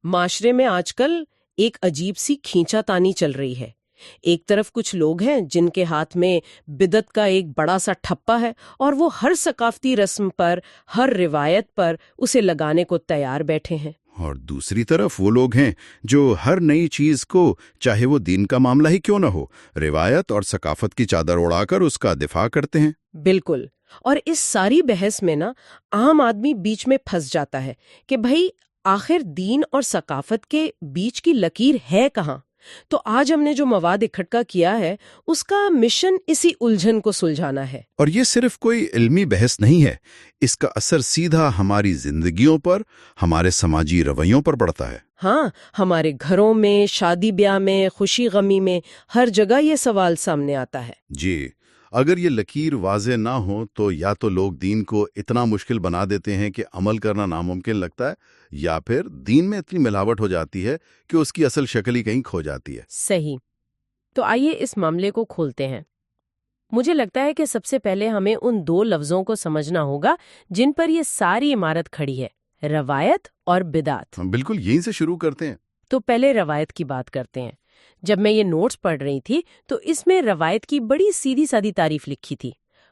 معاشرے میں آج کل ایک عجیب سی کھینچا تانی چل رہی ہے۔ ایک طرف کچھ لوگ ہیں جن کے ہاتھ میں بدعت کا ایک بڑا سا ٹھپا ہے اور وہ ہر ثقافتی رسم پر، ہر روایت پر اسے لگانے کو تیار بیٹھے ہیں، اور دوسری طرف وہ لوگ ہیں جو ہر نئی چیز کو، چاہے وہ دین کا معاملہ ہی کیوں نہ ہو، روایت اور ثقافت کی چادر اڑا کر اس کا دفاع کرتے ہیں۔ بالکل۔ اور اس ساری بحث میں نا عام آدمی بیچ میں پھنس جاتا ہے کہ بھئی آخر دین اور ثقافت کے بیچ کی لکیر ہے کہاں؟ تو آج ہم نے جو مواد اکٹھا کیا ہے اس کا مشن اسی الجھن کو سلجھانا ہے۔ اور یہ صرف کوئی علمی بحث نہیں ہے، اس کا اثر سیدھا ہماری زندگیوں پر، ہمارے سماجی رویوں پر پڑتا ہے۔ ہاں، ہمارے گھروں میں، شادی بیاہ میں، خوشی غمی میں، ہر جگہ یہ سوال سامنے آتا ہے۔ جی، اگر یہ لکیر واضح نہ ہو تو یا تو لوگ دین کو اتنا مشکل بنا دیتے ہیں کہ عمل کرنا ناممکن لگتا ہے، یا پھر دین میں اتنی ملاوٹ ہو جاتی ہے کہ اس کی اصل شکل ہی کہیں کھو جاتی ہے۔ صحیح۔ تو آئیے اس معاملے کو کھولتے ہیں۔ مجھے لگتا ہے کہ سب سے پہلے ہمیں ان دو لفظوں کو سمجھنا ہوگا جن پر یہ ساری عمارت کھڑی ہے، روایت اور بدعت۔ بالکل، یہیں سے شروع کرتے ہیں۔ تو پہلے روایت کی بات کرتے ہیں۔ جب میں یہ نوٹس پڑھ رہی تھی تو اس میں روایت کی بڑی سیدھی سادی تعریف لکھی تھی۔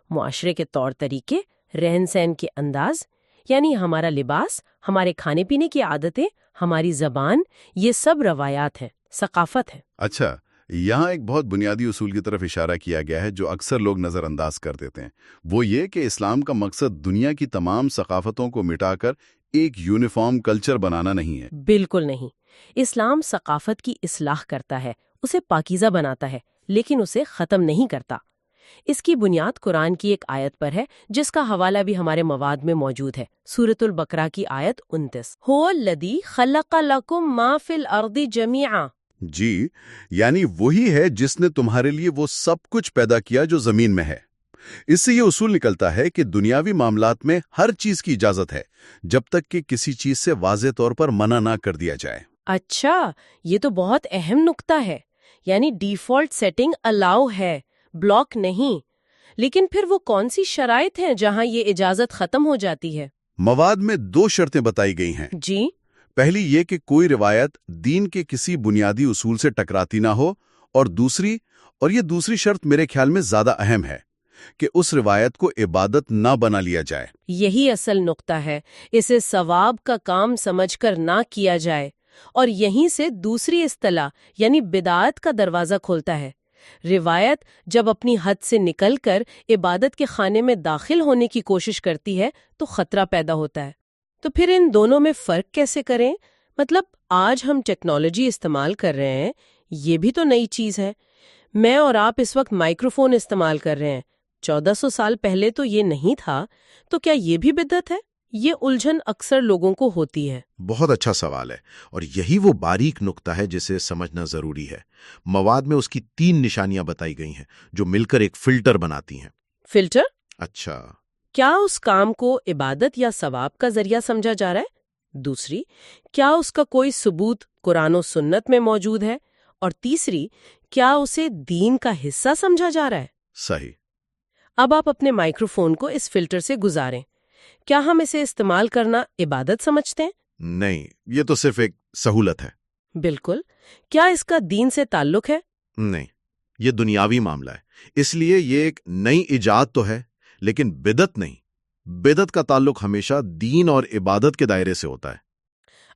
معاشرے کے طور طریقے، رہن سہن کے انداز، یعنی ہمارا لباس، ہمارے کھانے پینے کی عادتیں، ہماری زبان، یہ سب روایات ہیں، ثقافت ہے۔ اچھا، یہاں ایک بہت بنیادی اصول کی طرف اشارہ کیا گیا ہے جو اکثر لوگ نظر انداز کر دیتے ہیں، وہ یہ کہ اسلام کا مقصد دنیا کی تمام ثقافتوں کو مٹا کر ایک یونیفارم کلچر بنانا نہیں ہے۔ بالکل نہیں۔ اسلام ثقافت کی اصلاح کرتا ہے، اسے پاکیزہ بناتا ہے، لیکن اسے ختم نہیں کرتا۔ اس کی بنیاد قرآن کی ایک آیت پر ہے جس کا حوالہ بھی ہمارے مواد میں موجود ہے، سورۃ البقرہ کی آیت 29۔ هو الذی خلق لکم ما فی الارض جمیعا۔ جی، یعنی وہی ہے جس نے تمہارے لیے وہ سب کچھ پیدا کیا جو زمین میں ہے۔ اس سے یہ اصول نکلتا ہے کہ دنیاوی معاملات میں ہر چیز کی اجازت ہے جب تک کہ کسی چیز سے واضح طور پر منع نہ کر دیا جائے۔ اچھا، یہ تو بہت اہم نکتہ ہے، یعنی ڈیفالٹ سیٹنگ الاؤ ہے، بلاک نہیں۔ لیکن پھر وہ کون سی شرائط ہیں جہاں یہ اجازت ختم ہو جاتی ہے؟ مواد میں دو شرطیں بتائی گئی ہیں۔ جی۔ پہلی یہ کہ کوئی روایت دین کے کسی بنیادی اصول سے ٹکراتی نہ ہو، اور یہ دوسری شرط میرے خیال میں زیادہ اہم ہے کہ اس روایت کو عبادت نہ بنا لیا جائے۔ یہی اصل نقطہ ہے، اسے ثواب کا کام سمجھ کر نہ کیا جائے، اور یہیں سے دوسری اصطلاح یعنی بدعت کا دروازہ کھولتا ہے۔ روایت جب اپنی حد سے نکل کر عبادت کے خانے میں داخل ہونے کی کوشش کرتی ہے تو خطرہ پیدا ہوتا ہے۔ تو پھر ان دونوں میں فرق کیسے کریں؟ مطلب آج ہم ٹیکنالوجی استعمال کر رہے ہیں، یہ بھی تو نئی چیز ہے۔ میں اور آپ اس وقت مائکرو فون استعمال کر رہے ہیں، 1400 سال پہلے تو یہ نہیں تھا، تو کیا یہ بھی بدعت ہے؟ یہ الجھن اکثر لوگوں کو ہوتی ہے۔ بہت اچھا سوال ہے، اور یہی وہ باریک نقطہ ہے جسے سمجھنا ضروری ہے۔ مواد میں اس کی 3 نشانیاں بتائی گئی ہیں جو مل کر ایک فلٹر بناتی ہیں۔ فلٹر؟ اچھا، کیا اس کام کو عبادت یا ثواب کا ذریعہ سمجھا جا رہا ہے؟ دوسری، کیا اس کا کوئی ثبوت قرآن و سنت میں موجود ہے؟ اور تیسری، کیا اسے دین کا حصہ سمجھا جا رہا ہے؟ صحیح۔ اب آپ اپنے مائکرو فون کو اس فلٹر سے گزاریں۔ کیا ہم اسے استعمال کرنا عبادت سمجھتے ہیں؟ نہیں، یہ تو صرف ایک سہولت ہے۔ بالکل۔ کیا اس کا دین سے تعلق ہے؟ نہیں، یہ دنیاوی معاملہ ہے، اس لیے یہ ایک نئی ایجاد تو ہے لیکن بدعت نہیں۔ بدعت کا تعلق ہمیشہ دین اور عبادت کے دائرے سے ہوتا ہے۔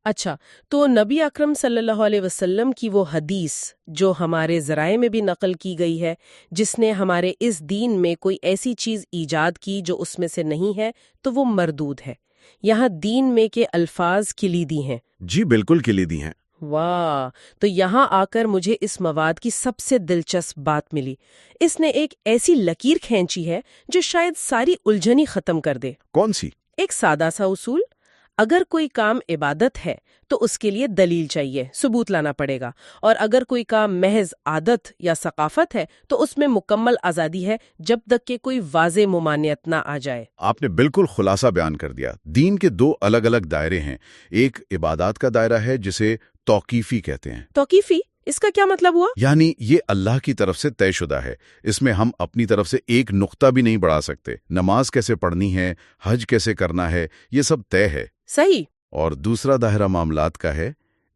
اچھا، تو نبی اکرم صلی اللہ علیہ وسلم کی وہ حدیث جو ہمارے ذرائع میں بھی نقل کی گئی ہے، جس نے ہمارے اس دین میں کوئی ایسی چیز ایجاد کی جو اس میں سے نہیں ہے، تو وہ مردود ہے۔ یہاں دین میں کے الفاظ کلیدی ہیں۔ جی بالکل کلیدی ہیں۔ واہ، تو یہاں آ کر مجھے اس مواد کی سب سے دلچسپ بات ملی۔ اس نے ایک ایسی لکیر کھینچی ہے جو شاید ساری الجھنی ختم کر دے۔ کون سی؟ ایک سادہ سا اصول: اگر کوئی کام عبادت ہے تو اس کے لیے دلیل چاہیے، ثبوت لانا پڑے گا، اور اگر کوئی کام محض عادت یا ثقافت ہے تو اس میں مکمل آزادی ہے جب تک کہ کوئی واضح ممانعت نہ آ جائے۔ آپ نے بالکل خلاصہ بیان کر دیا۔ دین کے 2 الگ الگ دائرے ہیں، ایک عبادات کا دائرہ ہے جسے توقیفی کہتے ہیں۔ توقیفی؟ اس کا کیا مطلب ہوا؟ یعنی یہ اللہ کی طرف سے طے شدہ ہے، اس میں ہم اپنی طرف سے ایک نقطہ بھی نہیں بڑھا سکتے۔ نماز کیسے پڑھنی ہے، حج کیسے کرنا ہے، یہ سب طے ہے۔ صحیح۔ اور دوسرا دائرہ معاملات کا ہے،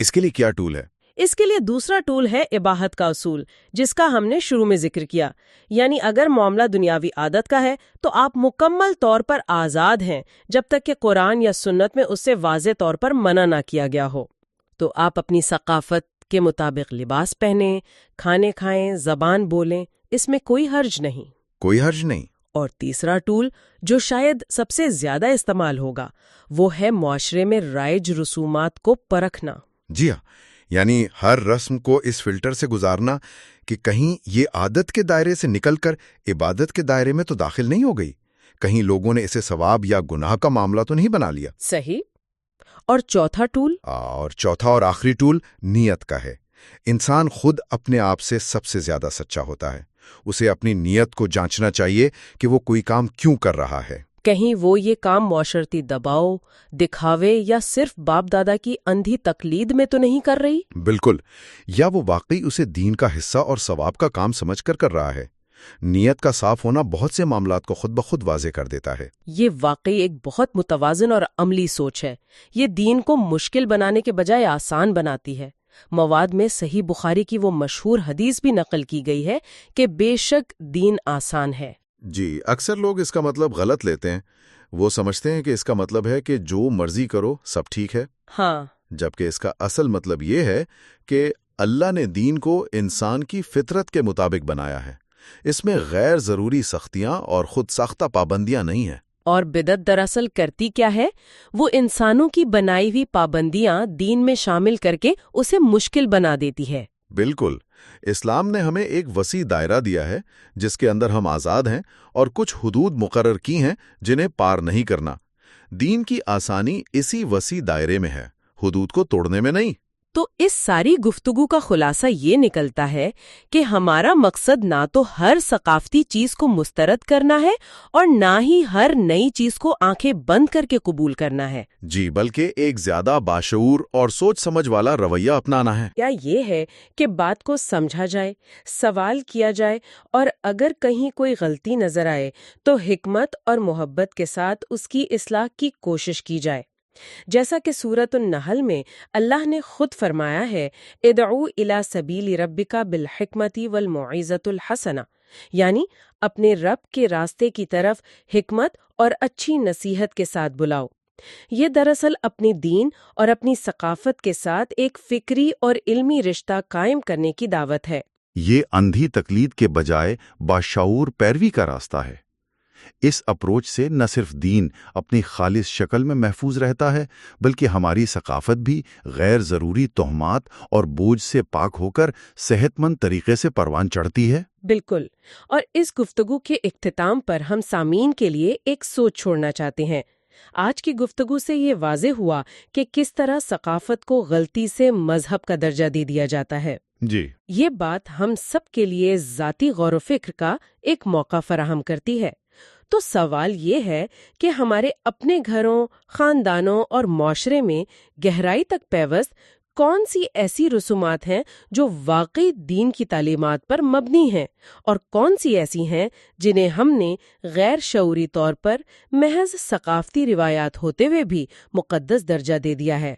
اس کے لیے کیا ٹول ہے؟ اس کے لیے دوسرا ٹول ہے اباحت کا اصول، جس کا ہم نے شروع میں ذکر کیا. یعنی اگر معاملہ دنیاوی عادت کا ہے تو آپ مکمل طور پر آزاد ہیں جب تک کہ قرآن یا سنت میں اس سے واضح طور پر منع نہ کیا گیا ہو. تو آپ اپنی ثقافت کے مطابق لباس پہنیں، کھانے کھائیں، زبان بولیں، اس میں کوئی حرج نہیں. کوئی حرج نہیں. اور تیسرا ٹول جو شاید سب سے زیادہ استعمال ہوگا وہ ہے معاشرے میں رائج رسومات کو پرکھنا. جی ہاں، یعنی ہر رسم کو اس فلٹر سے گزارنا کہ کہیں یہ عادت کے دائرے سے نکل کر عبادت کے دائرے میں تو داخل نہیں ہو گئی، کہیں لوگوں نے اسے ثواب یا گناہ کا معاملہ تو نہیں بنا لیا. صحیح. اور چوتھا ٹول؟ اور چوتھا اور آخری ٹول نیت کا ہے. انسان خود اپنے آپ سے سب سے زیادہ سچا ہوتا ہے. اسے اپنی نیت کو جانچنا چاہیے کہ وہ کوئی کام کیوں کر رہا ہے. کہیں وہ یہ کام معاشرتی دباؤ، دکھاوے یا صرف باپ دادا کی اندھی تقلید میں تو نہیں کر رہی؟ بالکل. یا وہ واقعی اسے دین کا حصہ اور ثواب کا کام سمجھ کر رہا ہے. نیت کا صاف ہونا بہت سے معاملات کو خود بخود واضح کر دیتا ہے. یہ واقعی ایک بہت متوازن اور عملی سوچ ہے. یہ دین کو مشکل بنانے کے بجائے آسان بناتی ہے. مواد میں صحیح بخاری کی وہ مشہور حدیث بھی نقل کی گئی ہے کہ بے شک دین آسان ہے. جی، اکثر لوگ اس کا مطلب غلط لیتے ہیں. وہ سمجھتے ہیں کہ اس کا مطلب ہے کہ جو مرضی کرو سب ٹھیک ہے. ہاں، جبکہ اس کا اصل مطلب یہ ہے کہ اللہ نے دین کو انسان کی فطرت کے مطابق بنایا ہے. اس میں غیر ضروری سختیاں اور خود ساختہ پابندیاں نہیں ہیں. اور بدعت دراصل کرتی کیا ہے؟ وہ انسانوں کی بنائی ہوئی پابندیاں دین میں شامل کر کے اسے مشکل بنا دیتی ہے. بالکل. اسلام نے ہمیں ایک وسیع دائرہ دیا ہے جس کے اندر ہم آزاد ہیں، اور کچھ حدود مقرر کی ہیں جنہیں پار نہیں کرنا. دین کی آسانی اسی وسیع دائرے میں ہے، حدود کو توڑنے میں نہیں. تو اس ساری گفتگو کا خلاصہ یہ نکلتا ہے کہ ہمارا مقصد نہ تو ہر ثقافتی چیز کو مسترد کرنا ہے اور نہ ہی ہر نئی چیز کو آنکھیں بند کر کے قبول کرنا ہے. جی، بلکہ ایک زیادہ باشعور اور سوچ سمجھ والا رویہ اپنانا ہے. کیا یہ ہے کہ بات کو سمجھا جائے، سوال کیا جائے، اور اگر کہیں کوئی غلطی نظر آئے تو حکمت اور محبت کے ساتھ اس کی اصلاح کی کوشش کی جائے. جیسا کہ سورۃ النحل میں اللہ نے خود فرمایا ہے، ادعو الی سبیل ربک بالحکمۃ والموعظۃ الحسنہ، یعنی اپنے رب کے راستے کی طرف حکمت اور اچھی نصیحت کے ساتھ بلاؤ. یہ دراصل اپنی دین اور اپنی ثقافت کے ساتھ ایک فکری اور علمی رشتہ قائم کرنے کی دعوت ہے. یہ اندھی تقلید کے بجائے باشعور پیروی کا راستہ ہے. اس اپروچ سے نہ صرف دین اپنی خالص شکل میں محفوظ رہتا ہے، بلکہ ہماری ثقافت بھی غیر ضروری تہمات اور بوجھ سے پاک ہو کر صحت مند طریقے سے پروان چڑھتی ہے. بالکل. اور اس گفتگو کے اختتام پر ہم سامعین کے لیے ایک سوچ چھوڑنا چاہتے ہیں. آج کی گفتگو سے یہ واضح ہوا کہ کس طرح ثقافت کو غلطی سے مذہب کا درجہ دے دیا جاتا ہے. جی، یہ بات ہم سب کے لیے ذاتی غور و فکر کا ایک موقع فراہم کرتی ہے. تو سوال یہ ہے کہ ہمارے اپنے گھروں، خاندانوں اور معاشرے میں گہرائی تک پیوست کون سی ایسی رسومات ہیں جو واقعی دین کی تعلیمات پر مبنی ہیں، اور کون سی ایسی ہیں جنہیں ہم نے غیر شعوری طور پر محض ثقافتی روایات ہوتے ہوئے بھی مقدس درجہ دے دیا ہے.